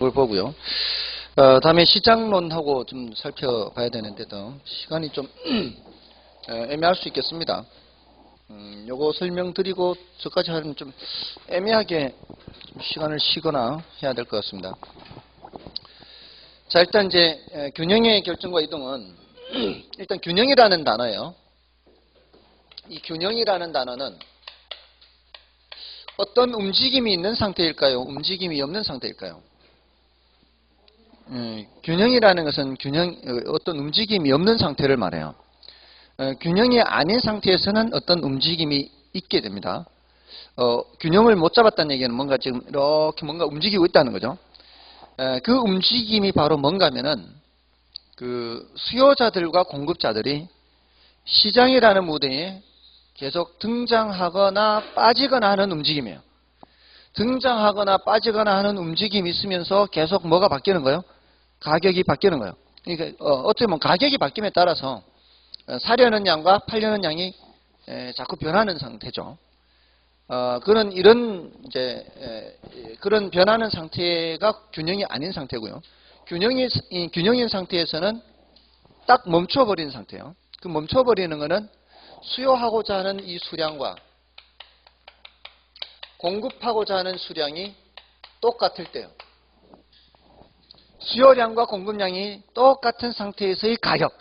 걸 보고요. 다음에 시장론하고 좀 살펴봐야 되는데도 시간이 좀 애매할 수 있겠습니다. 요거 설명드리고 저까지 하면 좀 애매하게 좀 시간을 쉬거나 해야 될 것 같습니다. 자, 일단 이제 균형의 결정과 이동은 일단 균형이라는 단어예요. 이 균형이라는 단어는 어떤 움직임이 있는 상태일까요? 움직임이 없는 상태일까요? 균형이라는 것은 어떤 움직임이 없는 상태를 말해요. 균형이 아닌 상태에서는 어떤 움직임이 있게 됩니다. 균형을 못 잡았다는 얘기는 뭔가 지금 이렇게 뭔가 움직이고 있다는 거죠. 그 움직임이 바로 뭔가면은 그 수요자들과 공급자들이 시장이라는 무대에 계속 등장하거나 빠지거나 하는 움직임이에요. 등장하거나 빠지거나 하는 움직임이 있으면서 계속 뭐가 바뀌는 거예요? 가격이 바뀌는 거예요. 그러니까 어떻게 보면 가격이 바뀜에 따라서 사려는 양과 팔려는 양이 자꾸 변하는 상태죠. 그런 변하는 상태가 균형이 아닌 상태고요. 균형인 상태에서는 딱 멈춰버리는 상태예요. 그 멈춰버리는 거는 수요하고자 하는 이 수량과 공급하고자 하는 수량이 똑같을 때요. 수요량과 공급량이 똑같은 상태에서의 가격.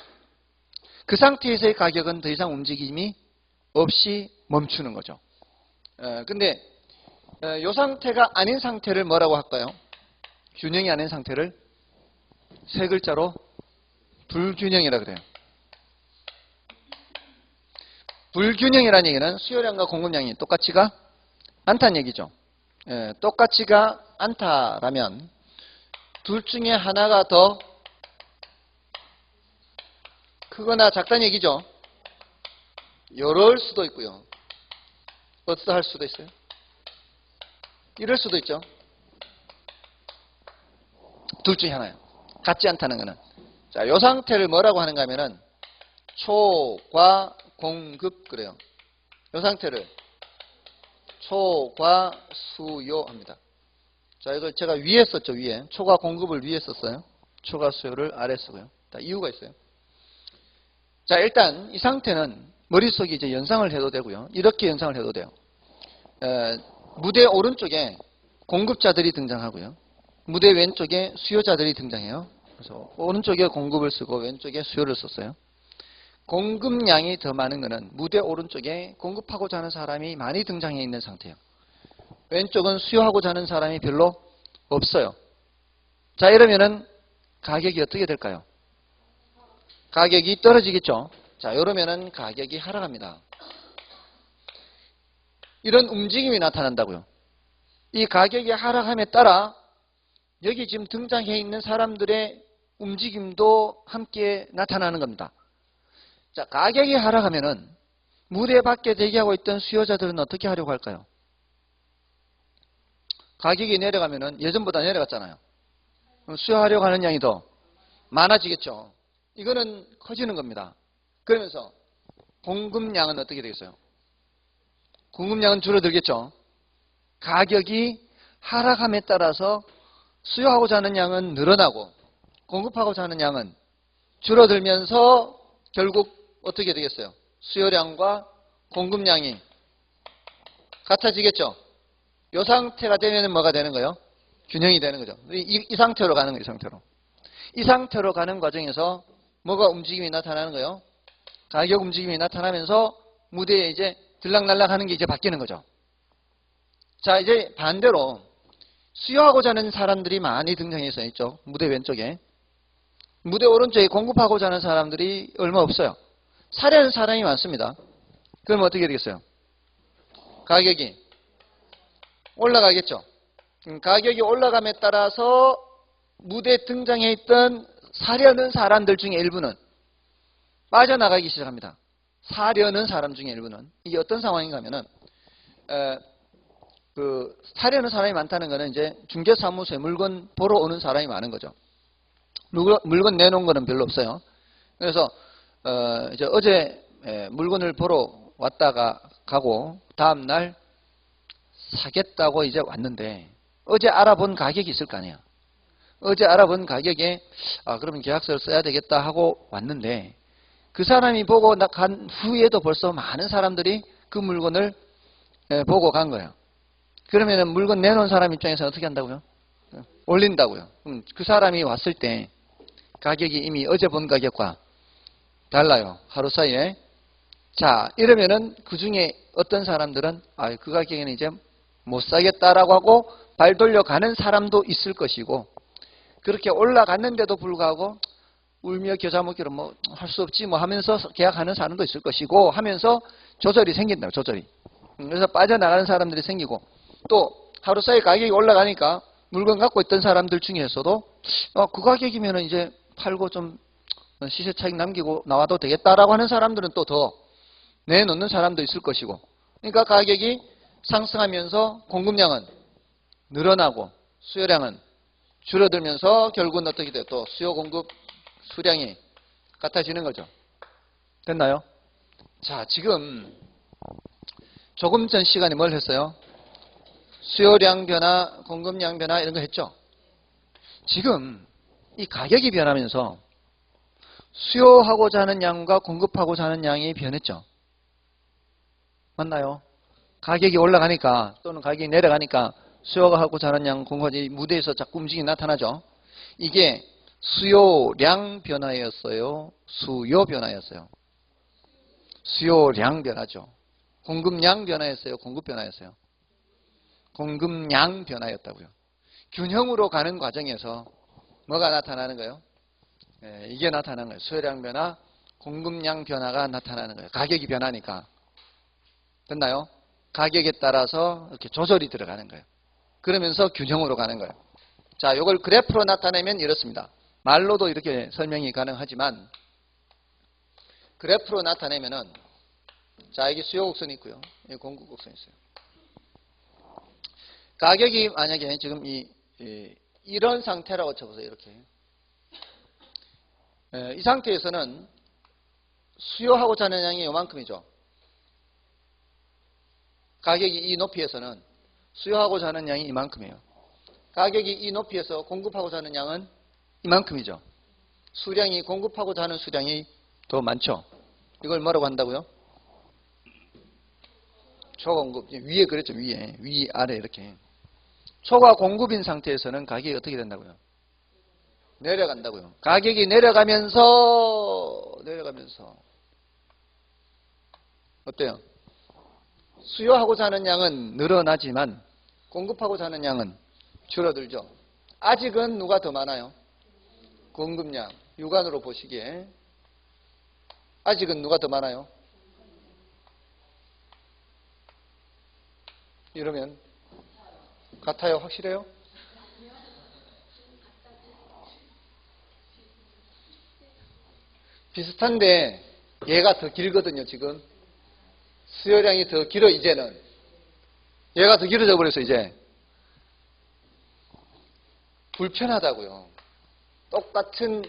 그 상태에서의 가격은 더 이상 움직임이 없이 멈추는 거죠. 근데 이 상태가 아닌 상태를 뭐라고 할까요? 균형이 아닌 상태를 세 글자로 불균형이라 그래요. 불균형이라는 얘기는 수요량과 공급량이 똑같지가 않다는 얘기죠. 똑같지가 않다라면 둘 중에 하나가 더 크거나 작다는 얘기죠. 이럴 수도 있고요. 어떠할 수도 있어요. 이럴 수도 있죠. 둘 중에 하나예요. 같지 않다는 거는. 자, 이 상태를 뭐라고 하는가 하면은 초과공급 그래요. 이 상태를 초과수요합니다. 자, 이걸 제가 위에 썼죠. 위에. 초과공급을 위에 썼어요. 초과수요를 아래 쓰고요. 자, 이유가 있어요. 자, 일단 이 상태는 머릿속에 이제 연상을 해도 되고요. 이렇게 연상을 해도 돼요. 무대 오른쪽에 공급자들이 등장하고요. 무대 왼쪽에 수요자들이 등장해요. 그래서 오른쪽에 공급을 쓰고 왼쪽에 수요를 썼어요. 공급량이 더 많은 것은 무대 오른쪽에 공급하고자 하는 사람이 많이 등장해 있는 상태예요. 왼쪽은 수요하고자 하는 사람이 별로 없어요. 자, 이러면은 가격이 어떻게 될까요? 가격이 떨어지겠죠. 자, 이러면은 가격이 하락합니다. 이런 움직임이 나타난다고요. 이 가격이 하락함에 따라 여기 지금 등장해 있는 사람들의 움직임도 함께 나타나는 겁니다. 자, 가격이 하락하면은 무대 밖에 대기하고 있던 수요자들은 어떻게 하려고 할까요? 가격이 내려가면은 예전보다 내려갔잖아요. 수요하려고 하는 양이 더 많아지겠죠. 이거는 커지는 겁니다. 그러면서 공급량은 어떻게 되겠어요? 공급량은 줄어들겠죠. 가격이 하락함에 따라서 수요하고자 하는 양은 늘어나고 공급하고자 하는 양은 줄어들면서 결국 어떻게 되겠어요? 수요량과 공급량이 같아지겠죠. 이 상태가 되면 뭐가 되는 거예요? 균형이 되는 거죠. 이 상태로 가는 거예요. 이 상태로. 이 상태로 가는 과정에서 뭐가 움직임이 나타나는 거예요? 가격 움직임이 나타나면서 무대에 이제 들락날락 하는 게 이제 바뀌는 거죠. 자, 이제 반대로 수요하고자 하는 사람들이 많이 등장해서 있죠. 무대 왼쪽에. 무대 오른쪽에 공급하고자 하는 사람들이 얼마 없어요. 사려는 사람이 많습니다. 그럼 어떻게 되겠어요? 가격이 올라가겠죠. 가격이 올라감에 따라서 무대에 등장해 있던 사려는 사람들 중에 일부는 빠져나가기 시작합니다. 사려는 사람 중에 일부는. 이게 어떤 상황인가 하면은 사려는 사람이 많다는 거는 이제 중개사무소에 물건 보러 오는 사람이 많은 거죠. 물건 내놓은 거는 별로 없어요. 그래서 이제 어제 물건을 보러 왔다가 가고 다음 날 사겠다고 이제 왔는데 어제 알아본 가격이 있을 거 아니에요. 어제 알아본 가격에 그러면 계약서를 써야 되겠다 하고 왔는데 그 사람이 보고 간 후에도 벌써 많은 사람들이 그 물건을 보고 간 거예요. 그러면 물건 내놓은 사람 입장에서 어떻게 한다고요? 올린다고요. 그 사람이 왔을 때 가격이 이미 어제 본 가격과 달라요. 하루 사이에. 자, 이러면은 그 중에 어떤 사람들은 그 가격에는 이제 못 사겠다라고 하고 발 돌려가는 사람도 있을 것이고, 그렇게 올라갔는데도 불구하고 울며 겨자 먹기로 뭐 할 수 없지 뭐 하면서 계약하는 사람도 있을 것이고 하면서 조절이 생긴다. 조절이. 그래서 빠져나가는 사람들이 생기고, 또 하루 사이 가격이 올라가니까 물건 갖고 있던 사람들 중에서도 그 가격이면 이제 팔고 좀 시세 차익 남기고 나와도 되겠다라고 하는 사람들은 또 더 내놓는 사람도 있을 것이고, 그러니까 가격이 상승하면서 공급량은 늘어나고 수요량은 줄어들면서 결국은 어떻게 돼요? 또 수요 공급 수량이 같아지는 거죠. 됐나요? 자, 지금 조금 전 시간에 뭘 했어요? 수요량 변화, 공급량 변화 이런 거 했죠. 지금 이 가격이 변하면서 수요하고자 하는 양과 공급하고자 하는 양이 변했죠. 맞나요? 가격이 올라가니까 또는 가격이 내려가니까 수요가 하고자 하는 양, 공급이 무대에서 자꾸 움직임이 나타나죠. 이게 수요량 변화였어요? 수요 변화였어요? 수요량 변화죠. 공급량 변화였어요? 공급 변화였어요? 공급량 변화였다고요. 균형으로 가는 과정에서 뭐가 나타나는 거예요? 이게 나타나는 거예요. 수요량 변화, 공급량 변화가 나타나는 거예요. 가격이 변하니까. 됐나요? 가격에 따라서 이렇게 조절이 들어가는 거예요. 그러면서 균형으로 가는 거예요. 자, 이걸 그래프로 나타내면 이렇습니다. 말로도 이렇게 설명이 가능하지만 그래프로 나타내면은, 자, 여기 수요 곡선이 있고요. 여기 공급 곡선이 있어요. 가격이 만약에 지금 이런 상태라고 쳐보세요. 이렇게. 이 상태에서는 수요하고자 하는 양이 이만큼이죠. 가격이 이 높이에서는 수요하고자 하는 양이 이만큼이에요. 가격이 이 높이에서 공급하고자 하는 양은 이만큼이죠. 수량이 공급하고자 하는 수량이 더 많죠. 이걸 뭐라고 한다고요? 초공급. 위에 그랬죠. 위에. 위, 아래 이렇게. 초과 공급인 상태에서는 가격이 어떻게 된다고요? 내려간다고요. 가격이 내려가면서 어때요? 수요하고자 하는 양은 늘어나지만 공급하고자 하는 양은 줄어들죠. 아직은 누가 더 많아요? 공급량. 육안으로 보시기에 아직은 누가 더 많아요? 이러면 같아요? 확실해요? 비슷한데 얘가 더 길거든요. 지금 수요량이 더 길어. 이제는 얘가 더 길어져 버려서 이제 불편하다고요. 똑같은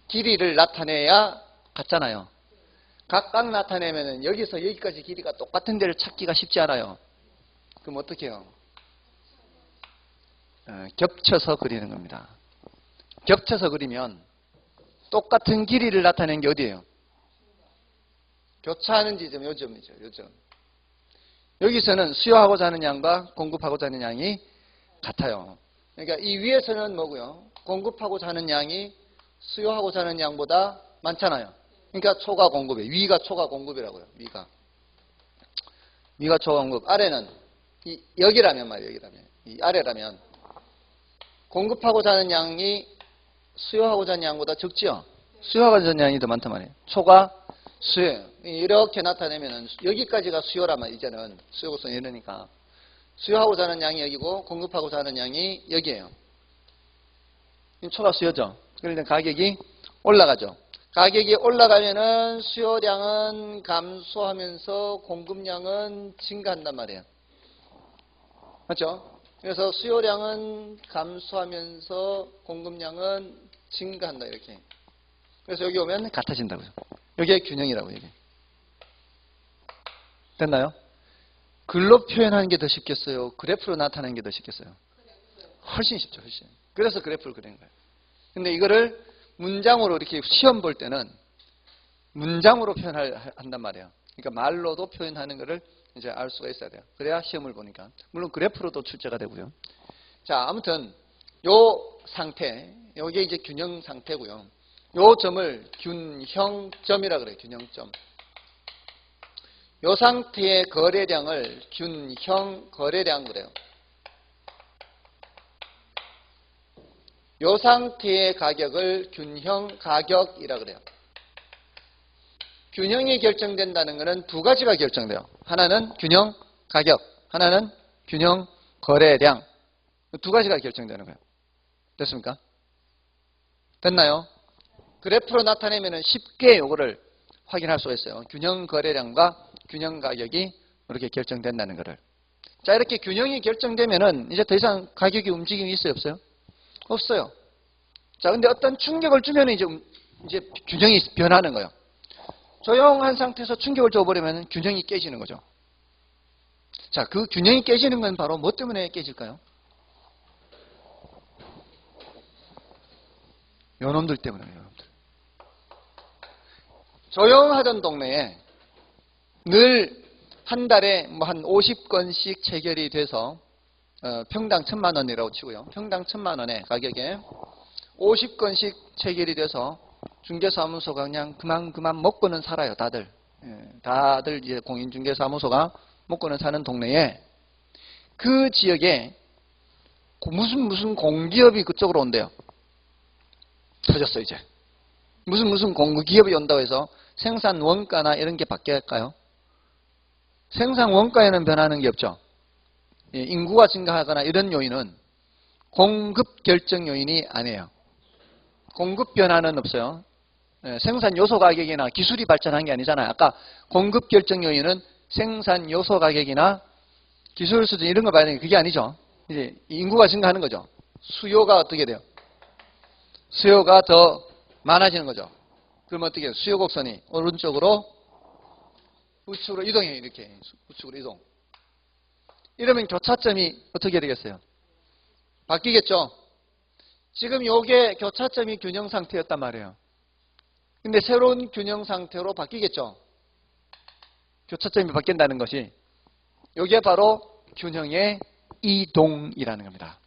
길이를 나타내야 같잖아요. 각각 나타내면은 여기서 여기까지 길이가 똑같은 데를 찾기가 쉽지 않아요. 그럼 어떻게 해요? 겹쳐서 그리는 겁니다. 겹쳐서 그리면 똑같은 길이를 나타내는 게 어디예요? 교차하는 지점, 요점이죠. 요점. 여기서는 수요하고자 하는 양과 공급하고자 하는 양이 같아요. 그러니까 이 위에서는 뭐고요? 공급하고자 하는 양이 수요하고자 하는 양보다 많잖아요. 그러니까 초과 공급이에요. 위가 초과 공급이라고요. 위가 초과 공급. 아래는 여기라면 말이에요. 여기라면. 이 아래라면 공급하고자 하는 양이 수요하고자 하는 양보다 적지요. 수요하고자 하는 양이 더 많단 말이에요. 초과 수요. 이렇게 나타내면은 여기까지가 수요란 말이에요. 이제는 수요 곡선이 이러니까 수요하고자 하는 양이 여기고 공급하고자 하는 양이 여기예요. 초과 수요죠. 그러니까 가격이 올라가죠. 가격이 올라가면은 수요량은 감소하면서 공급량은 증가한단 말이에요. 맞죠? 그래서 수요량은 감소하면서 공급량은 증가한다. 이렇게. 그래서 여기 오면 같아진다고요. 여기에 균형이라고 얘기해요. 됐나요? 글로 표현하는 게 더 쉽겠어요? 그래프로 나타내는 게 더 쉽겠어요? 훨씬 쉽죠. 훨씬. 그래서 그래프를 그리는 거예요. 근데 이거를 문장으로 이렇게 시험 볼 때는 문장으로 표현한단 말이에요. 그러니까 말로도 표현하는 거를 이제 알 수가 있어야 돼요. 그래야 시험을 보니까. 물론 그래프로도 출제가 되고요. 자, 아무튼 요 상태, 요게 이제 균형 상태고요. 요 점을 균형점이라 그래요. 균형점. 요 상태의 거래량을 균형 거래량 그래요. 요 상태의 가격을 균형 가격이라 그래요. 균형이 결정된다는 것은 두 가지가 결정돼요. 하나는 균형 가격, 하나는 균형 거래량. 두 가지가 결정되는 거예요. 됐습니까? 됐나요? 그래프로 나타내면 쉽게 요거를 확인할 수가 있어요. 균형 거래량과 균형 가격이 이렇게 결정된다는 것을. 자, 이렇게 균형이 결정되면은 이제 더 이상 가격이 움직임이 있어요, 없어요? 없어요. 자, 근데 어떤 충격을 주면 이제 균형이 변하는 거예요. 조용한 상태에서 충격을 줘버리면 균형이 깨지는 거죠. 자, 그 균형이 깨지는 건 바로 뭐 때문에 깨질까요? 요놈들 때문에요, 요놈들. 조용하던 동네에 늘 한 달에 뭐 한 50건씩 체결이 돼서 평당 1,000만 원이라고 치고요. 평당 1,000만 원의 가격에 50건씩 체결이 돼서 중개사무소가 그냥 그만 먹고는 살아요, 다들. 다들 이제 공인중개사무소가 먹고는 사는 동네에 그 지역에 무슨 공기업이 그쪽으로 온대요. 터졌어, 이제. 무슨 공기업이 온다고 해서 생산 원가나 이런 게 바뀔까요? 생산 원가에는 변하는 게 없죠. 인구가 증가하거나 이런 요인은 공급 결정 요인이 아니에요. 공급 변화는 없어요. 생산 요소 가격이나 기술이 발전한 게 아니잖아요. 아까 공급 결정 요인은 생산 요소 가격이나 기술 수준 이런 거 봐야 되는 게 그게 아니죠. 이제 인구가 증가하는 거죠. 수요가 어떻게 돼요? 수요가 더 많아지는 거죠. 그러면 어떻게 해요? 수요 곡선이 오른쪽으로 우측으로 이동해요. 이렇게 우측으로 이동. 이러면 교차점이 어떻게 되겠어요? 바뀌겠죠. 지금 요게 교차점이 균형 상태였단 말이에요. 근데 새로운 균형 상태로 바뀌겠죠. 교차점이 바뀐다는 것이 요게 바로 균형의 이동이라는 겁니다.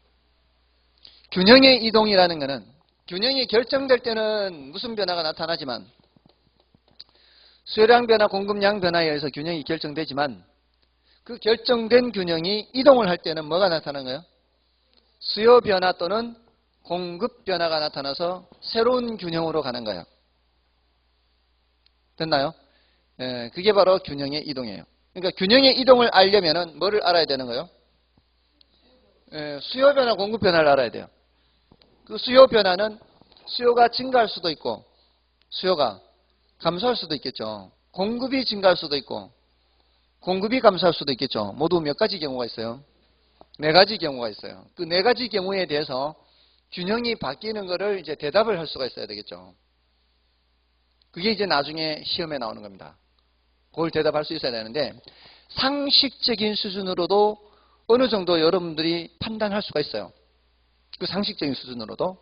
균형의 이동이라는 것은 균형이 결정될 때는 무슨 변화가 나타나지만 수요량 변화, 공급량 변화에 의해서 균형이 결정되지만 그 결정된 균형이 이동을 할 때는 뭐가 나타나는 거예요? 수요 변화 또는 공급 변화가 나타나서 새로운 균형으로 가는 거예요. 됐나요? 그게 바로 균형의 이동이에요. 그러니까 균형의 이동을 알려면은 뭐를 알아야 되는 거예요? 수요 변화, 공급 변화를 알아야 돼요. 그 수요 변화는 수요가 증가할 수도 있고 수요가 감소할 수도 있겠죠. 공급이 증가할 수도 있고 공급이 감소할 수도 있겠죠. 모두 몇 가지 경우가 있어요? 네 가지 경우가 있어요. 그 네 가지 경우에 대해서 균형이 바뀌는 거를 이제 대답을 할 수가 있어야 되겠죠. 그게 이제 나중에 시험에 나오는 겁니다. 그걸 대답할 수 있어야 되는데 상식적인 수준으로도 어느 정도 여러분들이 판단할 수가 있어요. 그 상식적인 수준으로도.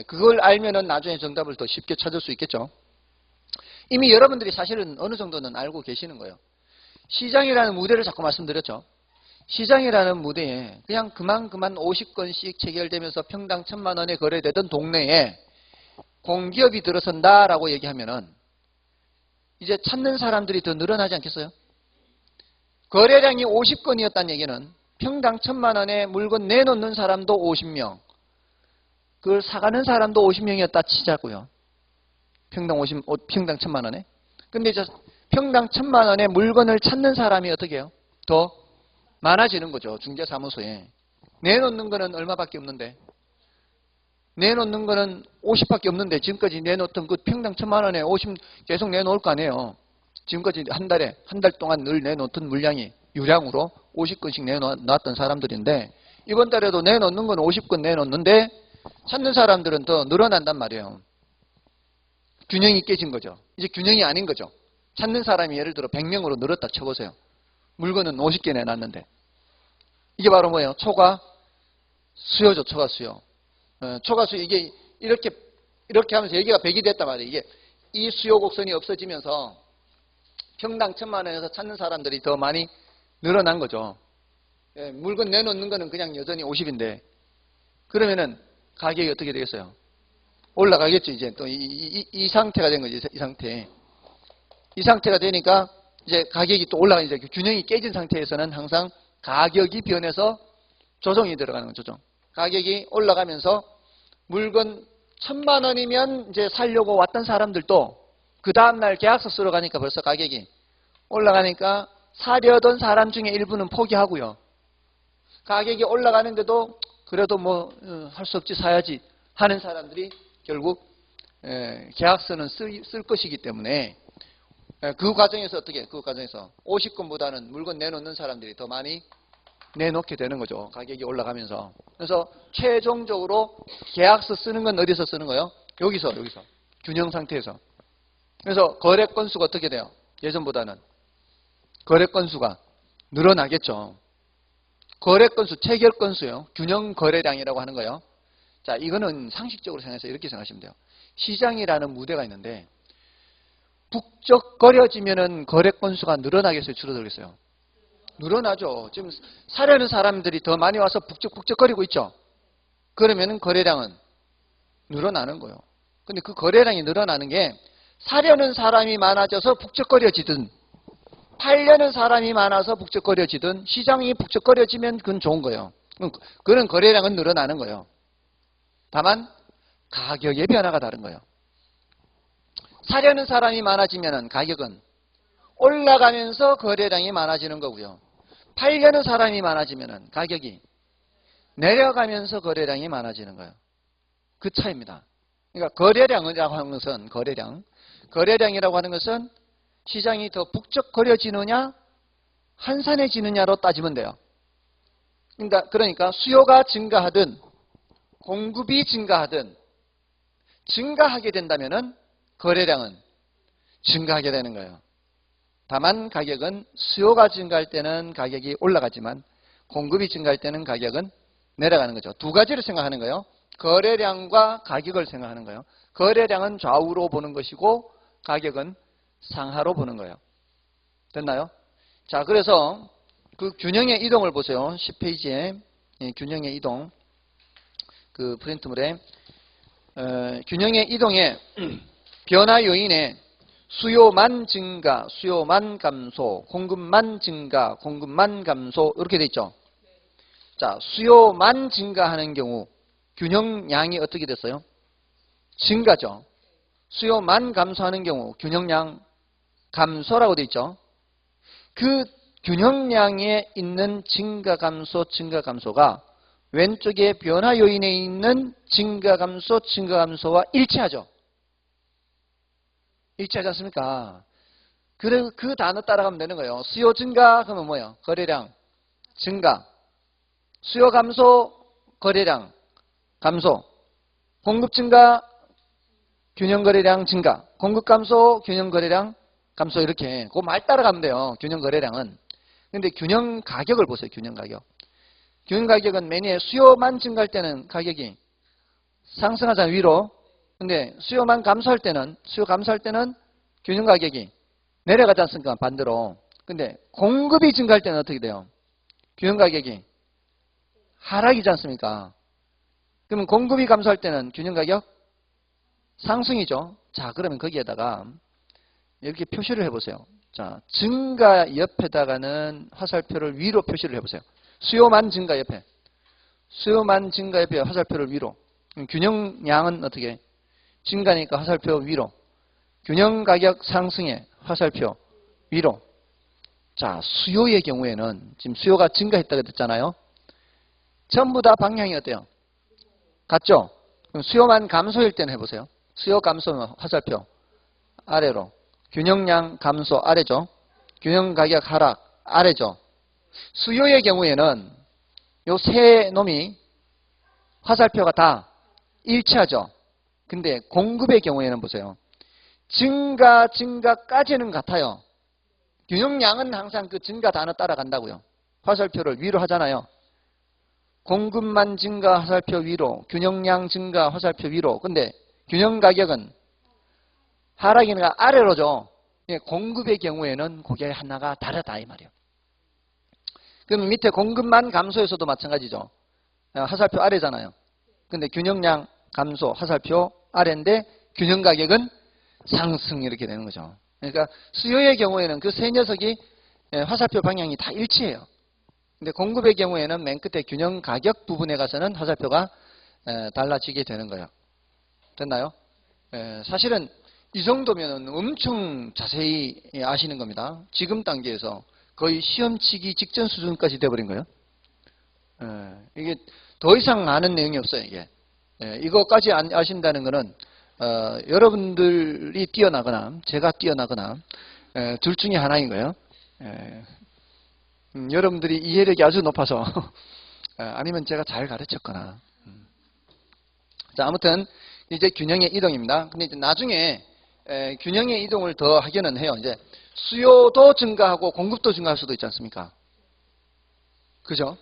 그걸 알면은 나중에 정답을 더 쉽게 찾을 수 있겠죠. 이미 여러분들이 사실은 어느 정도는 알고 계시는 거예요. 시장이라는 무대를 자꾸 말씀드렸죠. 시장이라는 무대에 그냥 그만 50건씩 체결되면서 평당 1,000만 원에 거래되던 동네에 공기업이 들어선다라고 얘기하면은 이제 찾는 사람들이 더 늘어나지 않겠어요? 거래량이 50건이었다는 얘기는 평당 1,000만 원에 물건 내놓는 사람도 50명, 그걸 사가는 사람도 50명이었다 치자고요. 평당 1,000만 원에. 근데 이제 평당 1,000만 원에 물건을 찾는 사람이 어떻게 해요? 더 많아지는 거죠. 중개사무소에. 내놓는 거는 얼마밖에 없는데. 내놓는 거는 50밖에 없는데 지금까지 내놓던 그 평당 1,000만 원에 50 계속 내놓을 거 아니에요. 지금까지 한 달 동안 늘 내놓던 물량이 유량으로 50건씩 내놓았던 사람들인데 이번 달에도 내놓는 건 50건 내놓는데 찾는 사람들은 더 늘어난단 말이에요. 균형이 깨진 거죠. 이제 균형이 아닌 거죠. 찾는 사람이 예를 들어 100명으로 늘었다 쳐보세요. 물건은 50개 내놨는데. 이게 바로 뭐예요? 초과 수요죠. 초과 수요. 초과 수요. 이게 이렇게 하면서 여기가 100이 됐단 말이에요. 이게 이 수요 곡선이 없어지면서 평당 1,000만 원에서 찾는 사람들이 더 많이 늘어난 거죠. 예, 물건 내놓는 거는 그냥 여전히 50인데 그러면은 가격이 어떻게 되겠어요? 올라가겠죠. 이제 또 이 상태가 된 거죠. 이 상태. 이 상태가 되니까 이제 가격이 또 올라가는 이제 균형이 깨진 상태에서는 항상 가격이 변해서 조정이 들어가는 거죠. 조정. 가격이 올라가면서 물건 1,000만 원이면 이제 살려고 왔던 사람들도 그 다음날 계약서 쓰러 가니까 벌써 가격이 올라가니까 사려던 사람 중에 일부는 포기하고요. 가격이 올라가는데도 그래도 뭐 할 수 없지 사야지 하는 사람들이 결국 계약서는 쓸 것이기 때문에 그 과정에서 어떻게 그 과정에서 50건보다는 물건 내놓는 사람들이 더 많이 내놓게 되는 거죠. 가격이 올라가면서. 그래서 최종적으로 계약서 쓰는 건 어디서 쓰는 거예요? 여기서 균형 상태에서. 그래서 거래 건수가 어떻게 돼요? 예전보다는 거래 건수가 늘어나겠죠. 거래 건수, 체결 건수요. 균형 거래량이라고 하는 거예요. 자, 이거는 상식적으로 생각해서 이렇게 생각하시면 돼요. 시장이라는 무대가 있는데 북적거려지면은 거래 건수가 늘어나겠어요? 줄어들겠어요? 늘어나죠. 지금 사려는 사람들이 더 많이 와서 북적북적거리고 있죠. 그러면은 거래량은 늘어나는 거예요. 근데 그 거래량이 늘어나는 게 사려는 사람이 많아져서 북적거려지든 팔려는 사람이 많아서 북적거려지든 시장이 북적거려지면 그건 좋은 거예요. 그런 거래량은 늘어나는 거예요. 다만 가격의 변화가 다른 거예요. 사려는 사람이 많아지면 가격은 올라가면서 거래량이 많아지는 거고요. 팔려는 사람이 많아지면 가격이 내려가면서 거래량이 많아지는 거예요. 그 차이입니다. 그러니까 거래량이라고 하는 것은 거래량이라고 하는 것은 시장이 더 북적거려지느냐 한산해지느냐로 따지면 돼요. 그러니까 수요가 증가하든 공급이 증가하든 증가하게 된다면은 거래량은 증가하게 되는 거예요. 다만 가격은 수요가 증가할 때는 가격이 올라가지만 공급이 증가할 때는 가격은 내려가는 거죠. 두 가지를 생각하는 거예요. 거래량과 가격을 생각하는 거예요. 거래량은 좌우로 보는 것이고 가격은 상하로 보는 거예요. 됐나요? 자, 그래서 그 균형의 이동을 보세요. 10페이지에 균형의 이동 그 프린트물에 균형의 이동의 변화 요인에 수요만 증가, 수요만 감소, 공급만 증가, 공급만 감소 이렇게 돼 있죠. 자, 수요만 증가하는 경우 균형량이 어떻게 됐어요? 증가죠. 수요만 감소하는 경우 균형량 감소라고 돼 있죠. 그 균형량에 있는 증가 감소, 증가 감소가 왼쪽에 변화 요인에 있는 증가 감소, 증가 감소와 일치하죠. 일치하지 않습니까? 그래 그 단어 따라가면 되는 거예요. 수요 증가 그러면 뭐예요? 거래량 증가. 수요 감소, 거래량 감소. 공급 증가, 균형 거래량 증가. 공급 감소, 균형 거래량 감소 이렇게 그 말 따라가면 돼요. 균형 거래량은. 근데 균형 가격을 보세요. 균형 가격. 균형 가격은 매니에 수요만 증가할 때는 가격이 상승하잖아요. 위로. 근데 수요만 감소할 때는 균형 가격이 내려가지 않습니까? 반대로. 근데 공급이 증가할 때는 어떻게 돼요? 균형 가격이 하락이지 않습니까? 그러면 공급이 감소할 때는 균형 가격 상승이죠. 자, 그러면 거기에다가 이렇게 표시를 해보세요. 자, 증가 옆에다가는 화살표를 위로 표시를 해보세요. 수요만 증가 옆에. 수요만 증가 옆에 화살표를 위로. 균형량은 어떻게? 증가니까 화살표 위로. 균형 가격 상승에 화살표 위로. 자, 수요의 경우에는 지금 수요가 증가했다고 했잖아요. 전부 다 방향이 어때요? 같죠? 그럼 수요만 감소일 때는 해보세요. 수요 감소는 화살표 아래로. 균형량 감소 아래죠. 균형 가격 하락 아래죠. 수요의 경우에는 요 세 놈이 화살표가 다 일치하죠. 근데 공급의 경우에는 보세요. 증가까지는 같아요. 균형량은 항상 그 증가 단어 따라간다고요. 화살표를 위로 하잖아요. 공급만 증가 화살표 위로, 균형량 증가 화살표 위로. 근데 균형 가격은 하락이니까 아래로죠. 공급의 경우에는 그게 하나가 다르다 이 말이에요. 그럼 밑에 공급만 감소에서도 마찬가지죠. 화살표 아래잖아요. 근데 균형량 감소 화살표 아래인데 균형 가격은 상승 이렇게 되는 거죠. 그러니까 수요의 경우에는 그 세 녀석이 화살표 방향이 다 일치해요. 근데 공급의 경우에는 맨 끝에 균형 가격 부분에 가서는 화살표가 달라지게 되는 거예요. 됐나요? 사실은 이 정도면 엄청 자세히 아시는 겁니다. 지금 단계에서 거의 시험 치기 직전 수준까지 돼버린 거예요. 이게 더 이상 아는 내용이 없어요. 이게 이거까지 아신다는 거는 여러분들이 뛰어나거나 제가 뛰어나거나 둘 중에 하나인 거예요. 여러분들이 이해력이 아주 높아서 아니면 제가 잘 가르쳤거나. 자, 아무튼 이제 균형의 이동입니다. 근데 이제 나중에 균형의 이동을 더 하기는 해요. 이제 수요도 증가하고 공급도 증가할 수도 있지 않습니까? 그죠?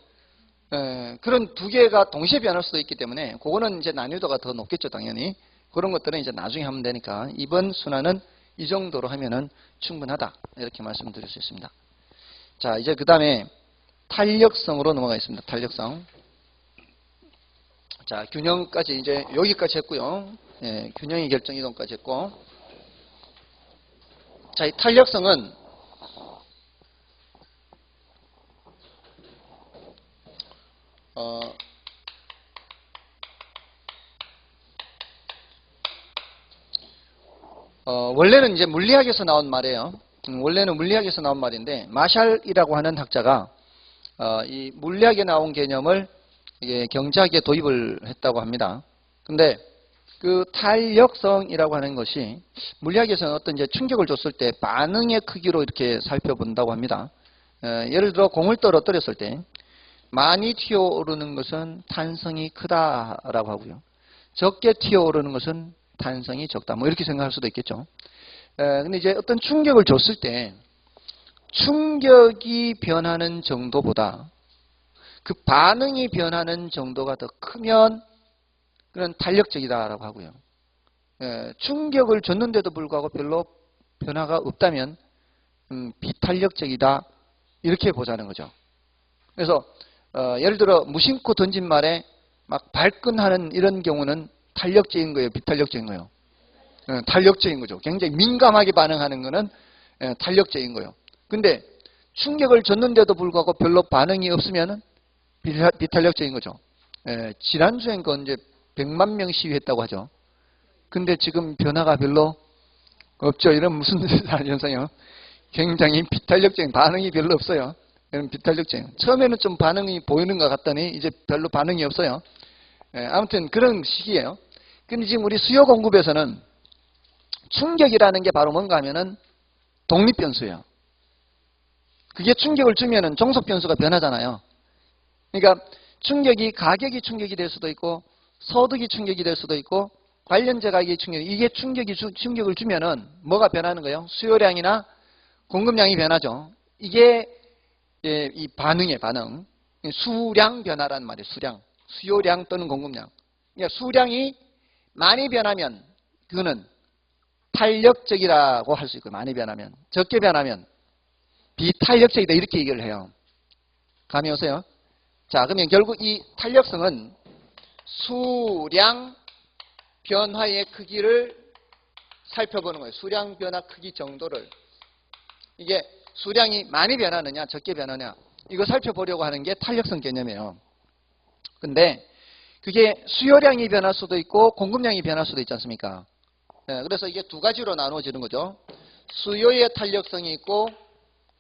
그런 두 개가 동시에 변할 수도 있기 때문에 그거는 이제 난이도가 더 높겠죠, 당연히. 그런 것들은 이제 나중에 하면 되니까 이번 순환은 이 정도로 하면은 충분하다 이렇게 말씀드릴 수 있습니다. 자, 이제 그 다음에 탄력성으로 넘어가겠습니다. 탄력성. 자, 균형까지 이제 여기까지 했고요. 균형의 결정 이동까지 했고. 자, 이 탄력성은 원래는 이제 물리학에서 나온 말이에요. 원래는 물리학에서 나온 말인데 마샬이라고 하는 학자가 이 물리학에 나온 개념을 이게 경제학에 도입을 했다고 합니다. 근데 그 탄력성이라고 하는 것이 물리학에서는 어떤 이제 충격을 줬을 때 반응의 크기로 이렇게 살펴본다고 합니다. 예를 들어 공을 떨어뜨렸을 때 많이 튀어오르는 것은 탄성이 크다라고 하고요. 적게 튀어오르는 것은 탄성이 적다. 뭐 이렇게 생각할 수도 있겠죠. 근데 이제 어떤 충격을 줬을 때 충격이 변하는 정도보다 그 반응이 변하는 정도가 더 크면 그런 탄력적이다라고 하고요. 충격을 줬는데도 불구하고 별로 변화가 없다면 비탄력적이다 이렇게 보자는 거죠. 그래서 예를 들어 무심코 던진 말에 막 발끈하는 이런 경우는 탄력적인 거예요, 비탄력적인 거예요? 탄력적인 거죠. 굉장히 민감하게 반응하는 거는 탄력적인 거예요. 근데 충격을 줬는데도 불구하고 별로 반응이 없으면 비탄력적인 거죠. 지난주엔 건 이제 100만 명 시위했다고 하죠. 근데 지금 변화가 별로 없죠. 이런 무슨 현상이요? 굉장히 비탄력적인 반응이 별로 없어요. 이런 비탄력적인. 처음에는 좀 반응이 보이는 것 같더니 이제 별로 반응이 없어요. 아무튼 그런 식이에요. 근데 지금 우리 수요 공급에서는 충격이라는 게 바로 뭔가 하면은 독립변수예요. 그게 충격을 주면은 종속변수가 변하잖아요. 그러니까 충격이 가격이 충격이 될 수도 있고 소득이 충격이 될 수도 있고 관련자 가격이 이게 충격을 주면은 뭐가 변하는 거예요? 수요량이나 공급량이 변하죠. 이게 이 반응의 반응. 수량 변화란 말이에요. 수요량 또는 공급량. 그러니까 수량이 많이 변하면 그거는 탄력적이라고 할 수 있고 많이 변하면 적게 변하면 비탄력적이다 이렇게 얘기를 해요. 감이 오세요? 자, 그러면 결국 이 탄력성은 수량 변화의 크기를 살펴보는 거예요. 수량 변화 크기 정도를. 이게 수량이 많이 변하느냐 적게 변하느냐 이거 살펴보려고 하는 게 탄력성 개념이에요. 근데 그게 수요량이 변할 수도 있고 공급량이 변할 수도 있지 않습니까? 그래서 이게 두 가지로 나누어지는 거죠. 수요의 탄력성이 있고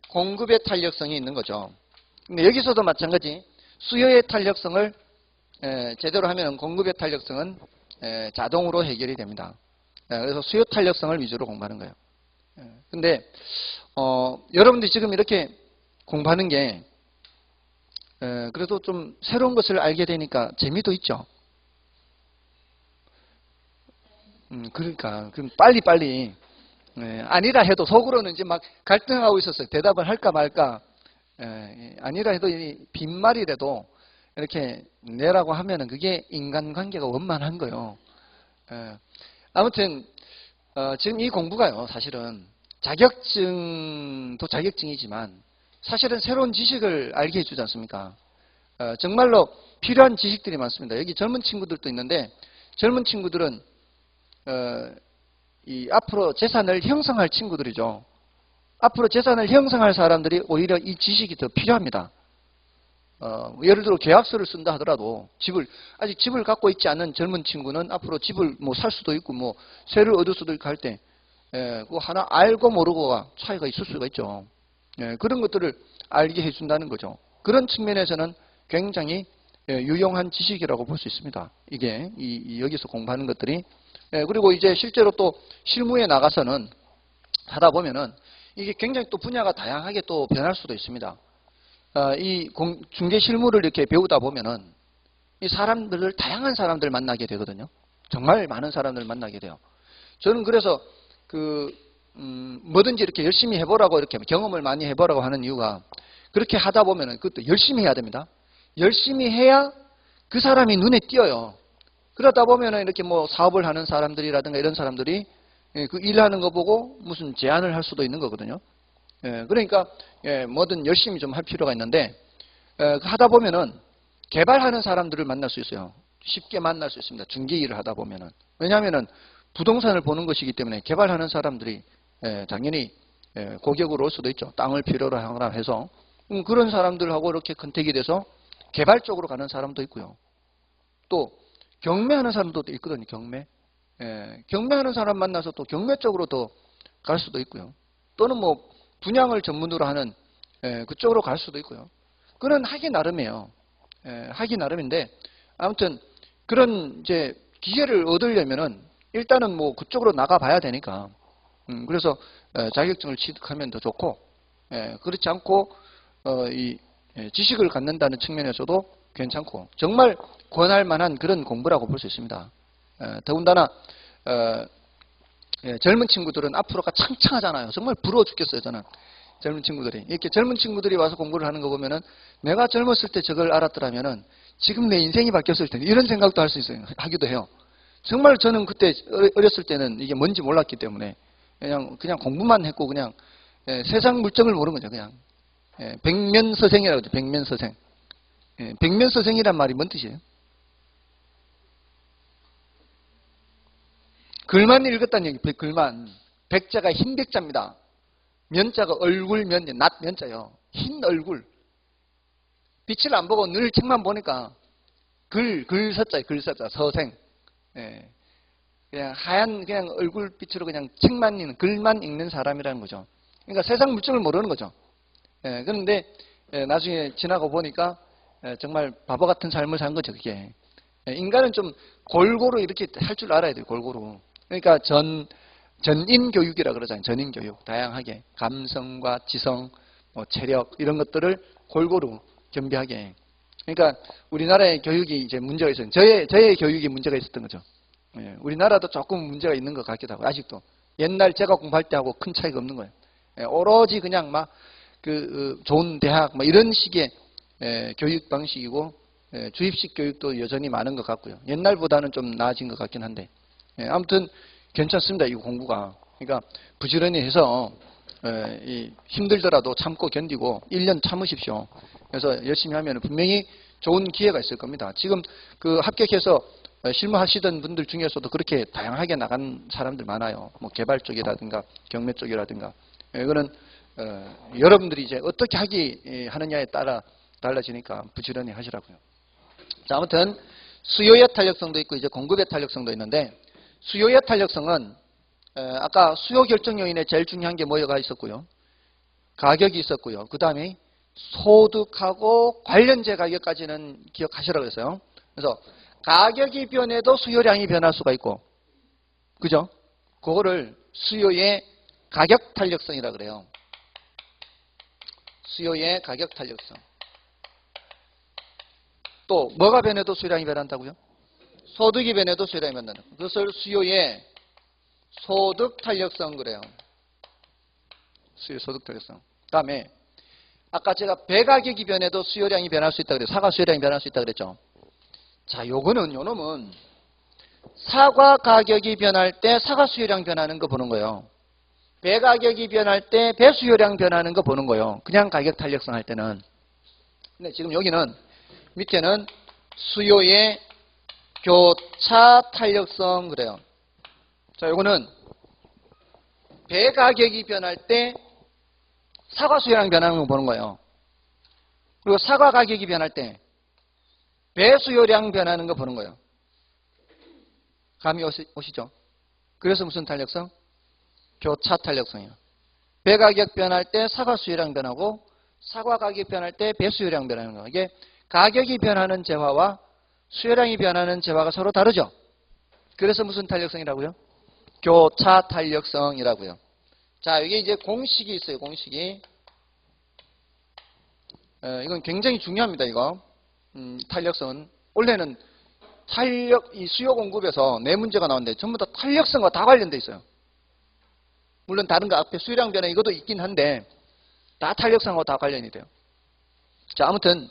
공급의 탄력성이 있는 거죠. 근데 여기서도 마찬가지 수요의 탄력성을 제대로 하면 공급의 탄력성은 자동으로 해결이 됩니다. 그래서 수요 탄력성을 위주로 공부하는 거예요. 근데 여러분들이 지금 이렇게 공부하는 게 그래도 좀 새로운 것을 알게 되니까 재미도 있죠. 그러니까 그럼 빨리 아니라 해도 속으로는 이제 막 갈등하고 있었어요. 대답을 할까 말까. 아니라 해도 빈말이라도 이렇게 내라고 하면은 그게 인간관계가 원만한 거예요. 아무튼 지금 이 공부가요, 사실은 자격증도 자격증이지만 사실은 새로운 지식을 알게 해주지 않습니까? 정말로 필요한 지식들이 많습니다. 여기 젊은 친구들도 있는데 젊은 친구들은 이 앞으로 재산을 형성할 친구들이죠. 앞으로 재산을 형성할 사람들이 오히려 이 지식이 더 필요합니다. 예를 들어 계약서를 쓴다 하더라도 아직 집을 갖고 있지 않은 젊은 친구는 앞으로 집을 뭐 살 수도 있고 뭐 세를 얻을 수도 있고 할 때 그거 하나 알고 모르고가 차이가 있을 수가 있죠. 그런 것들을 알게 해준다는 거죠. 그런 측면에서는 굉장히 유용한 지식이라고 볼 수 있습니다. 이게 여기서 공부하는 것들이. 그리고 이제 실제로 또 실무에 나가서는 하다 보면은 이게 굉장히 또 분야가 다양하게 또 변할 수도 있습니다. 이 중개 실무를 이렇게 배우다 보면은 이 사람들을 다양한 사람들 만나게 되거든요. 정말 많은 사람들 만나게 돼요. 저는 그래서 뭐든지 이렇게 열심히 해보라고 이렇게 경험을 많이 해보라고 하는 이유가 그렇게 하다 보면은 그것도 열심히 해야 됩니다. 열심히 해야 그 사람이 눈에 띄어요. 그러다 보면은 이렇게 뭐 사업을 하는 사람들이라든가 이런 사람들이 그 일하는 거 보고 무슨 제안을 할 수도 있는 거거든요. 그러니까 뭐든 열심히 좀 할 필요가 있는데 하다 보면은 개발하는 사람들을 만날 수 있어요. 쉽게 만날 수 있습니다. 중개 일을 하다 보면은. 왜냐하면은 부동산을 보는 것이기 때문에 개발하는 사람들이 당연히 고객으로 올 수도 있죠. 땅을 필요로 하거나 해서 그런 사람들하고 이렇게 컨택이 돼서 개발 쪽으로 가는 사람도 있고요. 또 경매하는 사람도 있거든요. 경매하는 사람 만나서 또 경매 쪽으로 더 갈 수도 있고요. 또는 뭐 분양을 전문으로 하는 그쪽으로 갈 수도 있고요. 그건 하기 나름이에요. 하기 나름인데 아무튼 그런 이제 기회를 얻으려면은 일단은 뭐 그쪽으로 나가봐야 되니까 그래서 자격증을 취득하면 더 좋고 그렇지 않고 이 지식을 갖는다는 측면에서도 괜찮고 정말 권할 만한 그런 공부라고 볼 수 있습니다. 더군다나 젊은 친구들은 앞으로가 창창하잖아요. 정말 부러워 죽겠어요. 저는 젊은 친구들이 이렇게 젊은 친구들이 와서 공부를 하는 거 보면은 내가 젊었을 때 저걸 알았더라면은 지금 내 인생이 바뀌었을 텐데 이런 생각도 할 수 있어요. 하기도 해요. 정말 저는 그때 어렸을 때는 이게 뭔지 몰랐기 때문에 그냥 공부만 했고 그냥 세상 물정을 모르는 거죠. 그냥 백면서생이라고 하죠. 백면서생. 백면서생이란 말이 뭔 뜻이에요? 글만 읽었다는 얘기. 글만. 백자가 흰 백자입니다. 면자가 얼굴 면자, 낫 면자요. 흰 얼굴. 빛을 안 보고 늘 책만 보니까 글서자예요. 글서자. 서생. 그냥 하얀 그냥 얼굴빛으로 그냥 책만 읽는, 글만 읽는 사람이라는 거죠. 그러니까 세상 물정을 모르는 거죠. 그런데 나중에 지나고 보니까 정말 바보 같은 삶을 산 거죠. 그게. 인간은 좀 골고루 이렇게 할 줄 알아야 돼요. 골고루. 그러니까 전인 교육이라 그러잖아요. 전인 교육. 다양하게 감성과 지성, 뭐 체력 이런 것들을 골고루 겸비하게. 그러니까 우리나라의 교육이 이제 문제가 있어요. 저의 교육이 문제가 있었던 거죠. 우리나라도 조금 문제가 있는 것 같기도 하고 아직도 옛날 제가 공부할 때하고 큰 차이가 없는 거예요. 오로지 그냥 막 좋은 대학 뭐 이런 식의 교육 방식이고 주입식 교육도 여전히 많은 것 같고요. 옛날보다는 좀 나아진 것 같긴 한데 아무튼 괜찮습니다. 이 공부가. 그러니까 부지런히 해서 힘들더라도 참고 견디고 1년 참으십시오. 그래서 열심히 하면 분명히 좋은 기회가 있을 겁니다. 지금 합격해서 실무하시던 분들 중에서도 그렇게 다양하게 나간 사람들 많아요. 뭐 개발 쪽이라든가 경매 쪽이라든가. 이거는 여러분들이 이제 어떻게 하느냐에 따라 달라지니까 부지런히 하시라고요. 자, 아무튼 수요의 탄력성도 있고 이제 공급의 탄력성도 있는데 수요의 탄력성은 아까 수요 결정 요인에 제일 중요한 게 뭐가 있었고요. 가격이 있었고요. 그 다음에 소득하고 관련제 가격까지는 기억하시라고 했어요. 그래서 가격이 변해도 수요량이 변할 수가 있고 그죠? 그거를 수요의 가격 탄력성이라고 그래요. 수요의 가격 탄력성. 또 뭐가 변해도 수요량이 변한다고요? 소득이 변해도 수요량이 변한다. 그것을 수요의 소득 탄력성 그래요. 수요 소득 탄력성. 그다음에 아까 제가 배 가격이 변해도 수요량이 변할 수 있다 그랬죠. 사과 수요량이 변할 수 있다 그랬죠. 자, 요거는 요놈은 사과 가격이 변할 때 사과 수요량 변하는 거 보는 거예요. 배 가격이 변할 때 배 수요량 변하는 거 보는 거예요. 그냥 가격 탄력성 할 때는. 근데 지금 여기는 밑에는 수요의 교차 탄력성 그래요. 자, 요거는 배 가격이 변할 때 사과 수요량 변하는 거 보는 거예요. 그리고 사과 가격이 변할 때 배 수요량 변하는 거 보는 거예요. 감이 오시죠? 그래서 무슨 탄력성? 교차 탄력성이에요. 배 가격 변할 때 사과 수요량 변하고 사과 가격 변할 때 배 수요량 변하는 거예요. 이게 가격이 변하는 재화와 수요량이 변하는 재화가 서로 다르죠? 그래서 무슨 탄력성이라고요? 교차 탄력성이라고요. 자, 이게 이제 공식이 있어요. 공식이. 이건 굉장히 중요합니다. 이거. 탄력성은. 원래는 이 수요 공급에서 네 문제가 나오는데 전부 다 탄력성과 다 관련돼 있어요. 물론 다른 거 앞에 수요량 변화 이것도 있긴 한데 다 탄력성하고 다 관련이 돼요. 자, 아무튼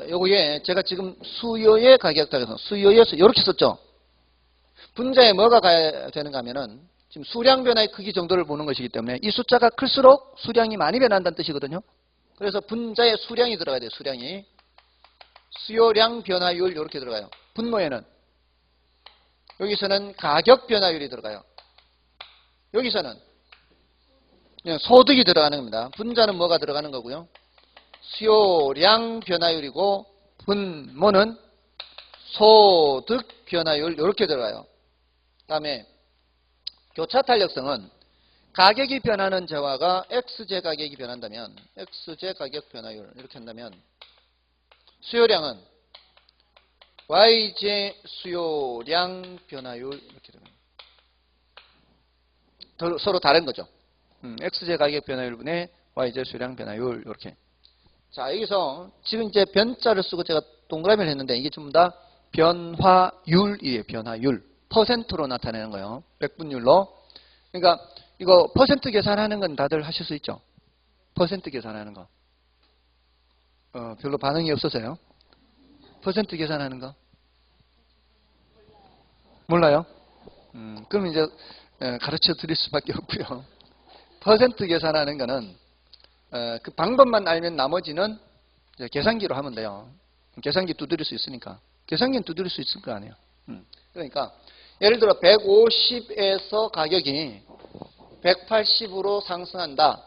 요거에 제가 지금 수요의 가격 따라서 수요에서 이렇게 썼죠. 분자에 뭐가 가야 되는가 하면은 지금 수량 변화의 크기 정도를 보는 것이기 때문에 이 숫자가 클수록 수량이 많이 변한다는 뜻이거든요. 그래서 분자에 수량이 들어가야 돼요. 수량이. 수요량 변화율 이렇게 들어가요. 분모에는 여기서는 가격 변화율이 들어가요. 여기서는 소득이 들어가는 겁니다. 분자는 뭐가 들어가는 거고요. 수요량 변화율이고 분모는 소득 변화율 이렇게 들어가요. 그 다음에 교차 탄력성은 가격이 변하는 재화가 X제 가격이 변한다면 X제 가격 변화율 이렇게 한다면 수요량은 Y제 수요량 변화율 이렇게 됩니다. 서로 다른 거죠. X제 가격 변화율분의 Y제 수요량 변화율 이렇게. 자, 여기서 지금 이제 변자를 쓰고 제가 동그라미를 했는데 이게 전부 다 변화율이에요. 변화율. 퍼센트로 나타내는 거예요. 백분율로. 그러니까 이거 퍼센트 계산하는 건 다들 하실 수 있죠. 퍼센트 계산하는 거. 별로 반응이 없어서요. 퍼센트 계산하는 거. 몰라요? 그럼 이제 가르쳐 드릴 수밖에 없고요. 퍼센트 계산하는 거는 그 방법만 알면 나머지는 이제 계산기로 하면 돼요. 계산기 두드릴 수 있으니까. 계산기는 두드릴 수 있을 거 아니에요. 그러니까 예를 들어 150에서 가격이 180으로 상승한다.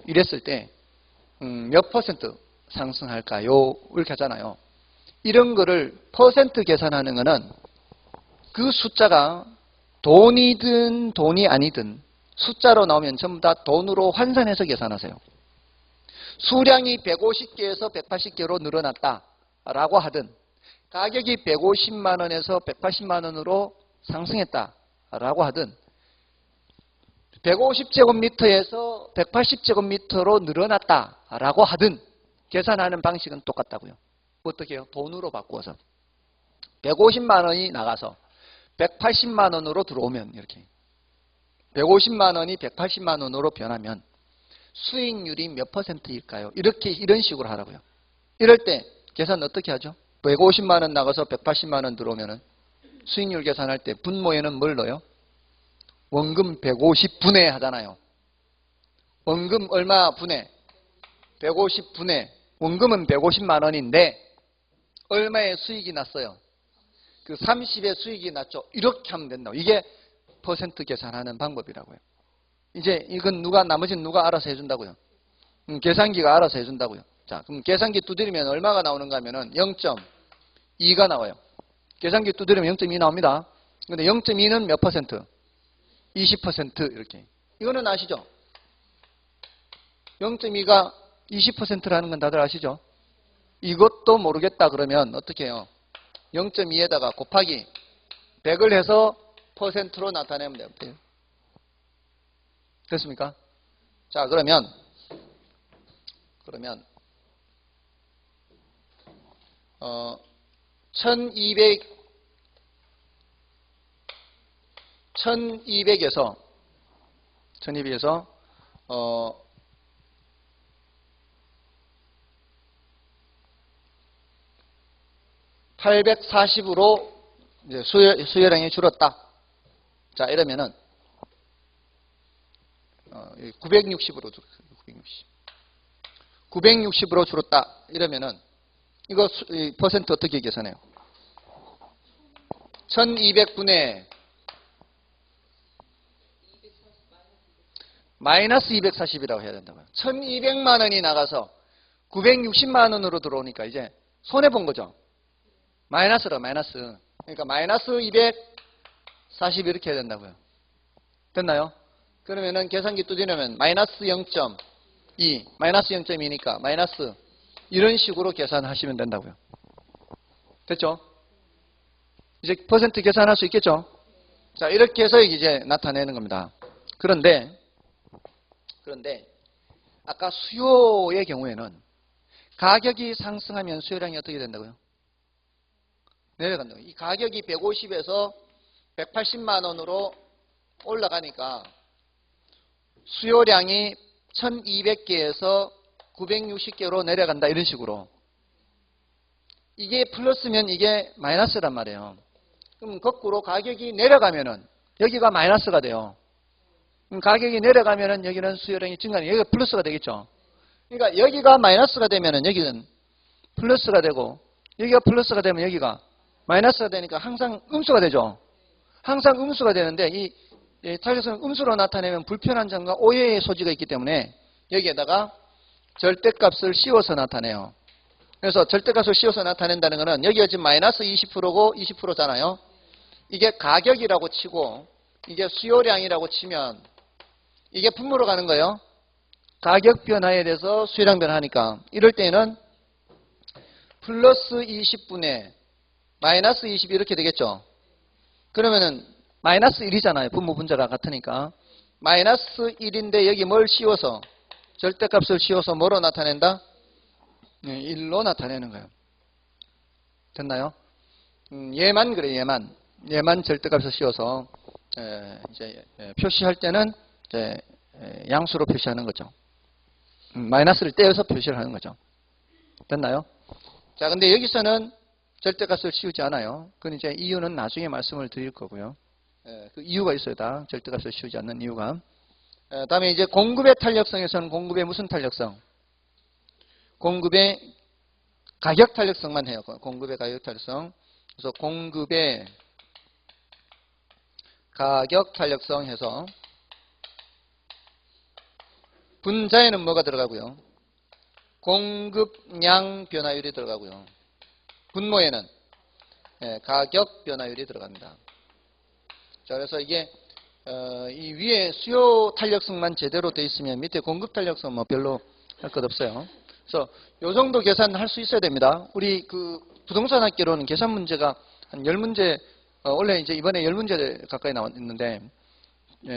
이랬을 때 몇 퍼센트 상승할까요? 이렇게 하잖아요. 이런 거를 퍼센트 계산하는 거는 그 숫자가 돈이든 돈이 아니든 숫자로 나오면 전부 다 돈으로 환산해서 계산하세요. 수량이 150개에서 180개로 늘어났다라고 하든 가격이 150만 원에서 180만 원으로 상승했다라고 하든 150제곱미터에서 180제곱미터로 늘어났다라고 하든 계산하는 방식은 똑같다고요. 어떻게 해요? 돈으로 바꾸어서 150만 원이 나가서 180만 원으로 들어오면 이렇게 150만 원이 180만 원으로 변하면 수익률이 몇 퍼센트일까요? 이런 식으로 하라고요. 이럴 때 계산 어떻게 하죠? 150만 원 나가서 180만 원 들어오면은 수익률 계산할 때 분모에는 뭘 넣어요? 원금 150분의 하잖아요. 원금 얼마 분의? 150분의. 원금은 150만 원인데 얼마의 수익이 났어요? 그 30의 수익이 났죠. 이렇게 하면 된다고. 이게 퍼센트 계산하는 방법이라고요. 이제 이건 나머지는 누가 알아서 해준다고요? 계산기가 알아서 해준다고요. 자, 그럼 계산기 두드리면 얼마가 나오는가 하면은 0.2가 나와요. 계산기 두드리면 0.2 나옵니다. 근데 0.2는 몇 퍼센트? 20% 이렇게. 이거는 아시죠? 0.2가 20%라는 건 다들 아시죠? 이것도 모르겠다 그러면 어떻게 해요? 0.2에다가 곱하기 100을 해서 퍼센트로 나타내면 돼요. 됐습니까? 자, 그러면 1200에서 840으로 이제 수요량이 줄었다. 자, 이러면은 960으로 줄었어요. 960으로 줄었다. 이러면은 이거 퍼센트 어떻게 계산해요? 1200분의 마이너스 240이라고 해야 된다고요. 1200만 원이 나가서 960만 원으로 들어오니까 이제 손해본 거죠. 마이너스로 마이너스. 그러니까 마이너스 240 이렇게 해야 된다고요. 됐나요? 그러면은 계산기 두드리면 마이너스 0.2, 마이너스 0.2니까 마이너스 이런 식으로 계산하시면 된다고요. 됐죠? 이제 퍼센트 계산할 수 있겠죠? 자, 이렇게 해서 이제 나타내는 겁니다. 그런데 아까 수요의 경우에는 가격이 상승하면 수요량이 어떻게 된다고요? 내려간다고요. 이 가격이 150에서 180만 원으로 올라가니까 수요량이 1200개에서 960개로 내려간다. 이런 식으로. 이게 플러스면 이게 마이너스란 말이에요. 그럼 거꾸로 가격이 내려가면은 여기가 마이너스가 돼요. 그럼 가격이 내려가면은 여기는 수요량이 증가하니 여기가 플러스가 되겠죠. 그러니까 여기가 마이너스가 되면은 여기는 플러스가 되고 여기가 플러스가 되면 여기가 마이너스가 되니까 항상 음수가 되죠. 항상 음수가 되는데 이 탄력성을 음수로 나타내면 불편한 점과 오해의 소지가 있기 때문에 여기에다가 절대값을 씌워서 나타내요. 그래서 절대값을 씌워서 나타낸다는 것은 여기가 지금 마이너스 20%고 20%잖아요. 이게 가격이라고 치고 이게 수요량이라고 치면 이게 분모로 가는 거예요. 가격 변화에 대해서 수요량 변화하니까 이럴 때는 플러스 20분의 마이너스 20 이렇게 되겠죠. 그러면은 마이너스 1이잖아요. 분모 분자가 같으니까. 마이너스 1인데 여기 뭘 씌워서 절대값을 씌워서 뭐로 나타낸다? 1로 나타내는 거예요. 됐나요? 얘만 그래, 얘만. 얘만 절대값을 씌워서 이제 표시할 때는 이제 양수로 표시하는 거죠. 마이너스를 떼어서 표시를 하는 거죠. 됐나요? 자, 근데 여기서는 절대값을 씌우지 않아요. 그건 이제 이유는 나중에 말씀을 드릴 거고요. 그 이유가 있어요. 다 절대값을 씌우지 않는 이유가. 다음에 이제 공급의 탄력성에서는 공급의 무슨 탄력성? 공급의 가격 탄력성만 해요. 공급의 가격 탄력성. 그래서 공급의 가격 탄력성 해서 분자에는 뭐가 들어가고요? 공급량 변화율이 들어가고요. 분모에는 가격 변화율이 들어갑니다. 자, 그래서 이게 이 위에 수요 탄력성만 제대로 돼 있으면 밑에 공급 탄력성 뭐 별로 할 것 없어요. 그래서 요 정도 계산할 수 있어야 됩니다. 우리 그 부동산 학교로는 계산 문제가 한 10문제, 원래 이제 이번에 10문제 가까이 나왔는데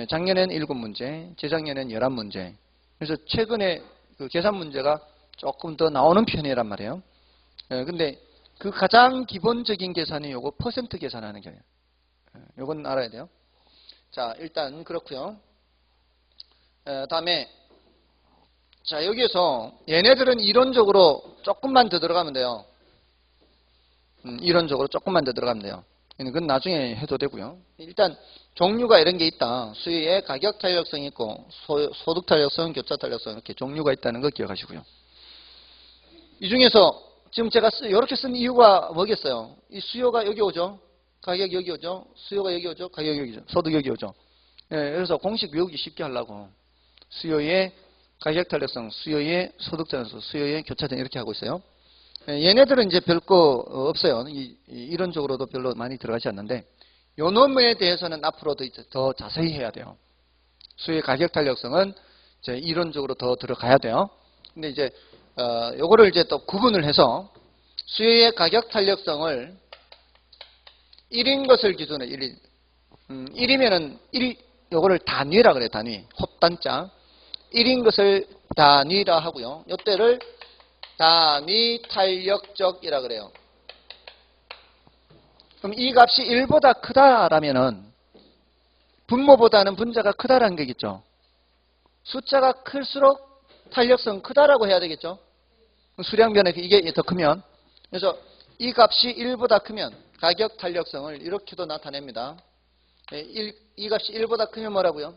작년엔 7문제, 재작년엔 11문제. 그래서 최근에 그 계산 문제가 조금 더 나오는 편이란 말이에요. 근데 그 가장 기본적인 계산이 요거 퍼센트 계산하는 거예요. 요건 알아야 돼요. 자, 일단 그렇고요. 다음에 자, 여기에서 얘네들은 이론적으로 조금만 더 들어가면 돼요. 이론적으로 조금만 더 들어가면 돼요. 그건 나중에 해도 되고요. 일단 종류가 이런 게 있다. 수요의 가격 탄력성이 있고 소득 탄력성, 교차 탄력성 이렇게 종류가 있다는 거 기억하시고요. 이 중에서 지금 제가 이렇게 쓴 이유가 뭐겠어요? 이 수요가 여기 오죠. 가격 여기 오죠. 수요가 여기 오죠. 가격 여기 오죠. 소득 여기 오죠. 그래서 공식 외우기 쉽게 하려고 수요의 가격 탄력성, 수요의 소득 탄력성, 수요의 교차 탄력 이렇게 하고 있어요. 얘네들은 이제 별거 없어요. 이론적으로도 별로 많이 들어가지 않는데 요 놈에 대해서는 앞으로 더 자세히 해야 돼요. 수요의 가격 탄력성은 이제 이론적으로 더 들어가야 돼요. 근데 이제 요거를 이제 또 구분을 해서 수요의 가격 탄력성을 1인 것을 기준으로 1인. 1이면은 1, 요거를 단위라 그래요. 단위. 헛단자. 1인 것을 단위라 하고요. 요때를 단위 탄력적이라 그래요. 그럼 이 값이 1보다 크다라면은 분모보다는 분자가 크다라는 거겠죠. 숫자가 클수록 탄력성 크다라고 해야 되겠죠. 수량 변화 이게 더 크면. 그래서 이 값이 1보다 크면 가격 탄력성을 이렇게도 나타냅니다. 이 값이 1보다 크면 뭐라고요?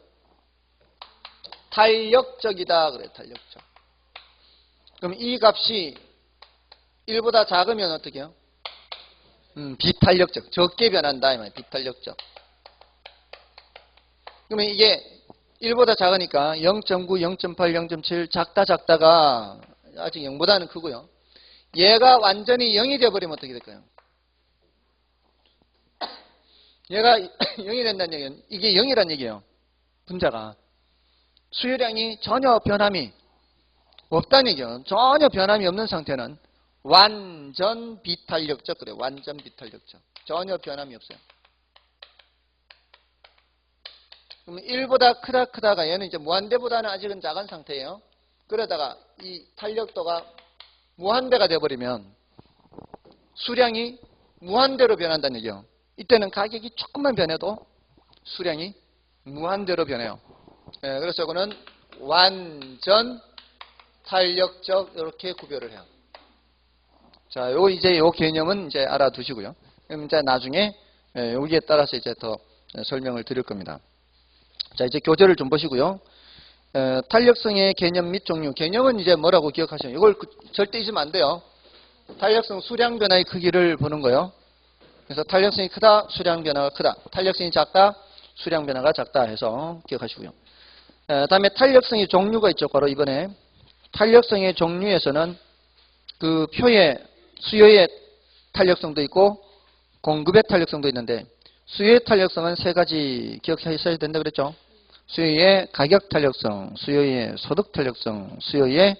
탄력적이다 그래, 탄력적. 그럼 이 값이 1보다 작으면 어떻게 해요? 비탄력적. 적게 변한다 이 말이에요. 비탄력적. 그러면 이게 1보다 작으니까 0.9, 0.8, 0.7 작다가 아직 0보다는 크고요. 얘가 완전히 0이 되어버리면 어떻게 될까요? 얘가 0이 된다는 얘기는 이게 0이란 얘기예요. 분자가. 수요량이 전혀 변함이 없다는 얘기예요. 전혀 변함이 없는 상태는 완전 비탄력적 그래요. 완전 비탄력적. 전혀 변함이 없어요. 그러면 1보다 크다가 얘는 이제 무한대보다는 아직은 작은 상태예요. 그러다가 이 탄력도가 무한대가 되어버리면 수량이 무한대로 변한다는 얘기예요. 이때는 가격이 조금만 변해도 수량이 무한대로 변해요. 그래서 이거는 완전 탄력적 이렇게 구별을 해요. 자, 요 개념은 이제 알아두시고요. 그럼 이제 나중에 여기에 따라서 이제 더 설명을 드릴 겁니다. 자, 이제 교재를 좀 보시고요. 탄력성의 개념 및 종류. 개념은 이제 뭐라고 기억하시면 이걸 절대 잊으면 안 돼요. 탄력성 수량 변화의 크기를 보는 거예요. 그래서 탄력성이 크다, 수량 변화가 크다. 탄력성이 작다, 수량 변화가 작다 해서 기억하시고요. 다음에 탄력성의 종류가 있죠. 바로 이번에 탄력성의 종류에서는 그 표의 수요의 탄력성도 있고 공급의 탄력성도 있는데 수요의 탄력성은 세 가지 기억하셔야 된다 그랬죠. 수요의 가격 탄력성, 수요의 소득 탄력성, 수요의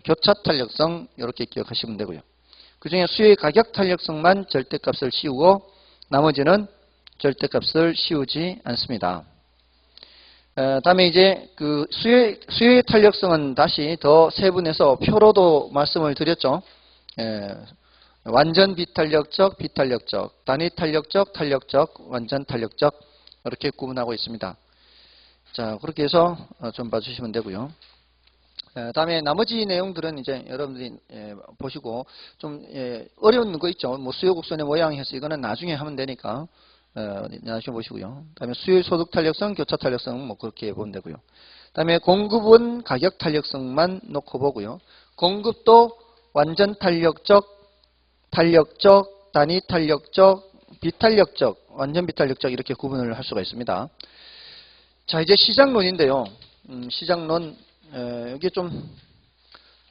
교차 탄력성 이렇게 기억하시면 되고요. 그 중에 수요의 가격 탄력성만 절대값을 씌우고 나머지는 절대값을 씌우지 않습니다. 다음에 이제 그 수요의 탄력성은 다시 더 세분해서 표로도 말씀을 드렸죠. 완전 비탄력적, 비탄력적, 단위 탄력적, 탄력적, 완전 탄력적 이렇게 구분하고 있습니다. 자, 그렇게 해서 좀 봐주시면 되고요. 다음에 나머지 내용들은 이제 여러분들이 보시고 좀 어려운 거 있죠. 뭐 수요 곡선의 모양 해서 이거는 나중에 하면 되니까 나중에 보시고요. 다음에 수요 소득 탄력성, 교차 탄력성 뭐 그렇게 보면 되고요. 다음에 공급은 가격 탄력성만 놓고 보고요. 공급도 완전 탄력적, 탄력적, 단위 탄력적, 비탄력적, 완전 비탄력적 이렇게 구분을 할 수가 있습니다. 자, 이제 시장론인데요. 시장론 여기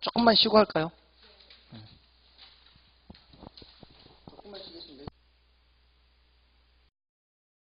조금만 쉬고 할까요?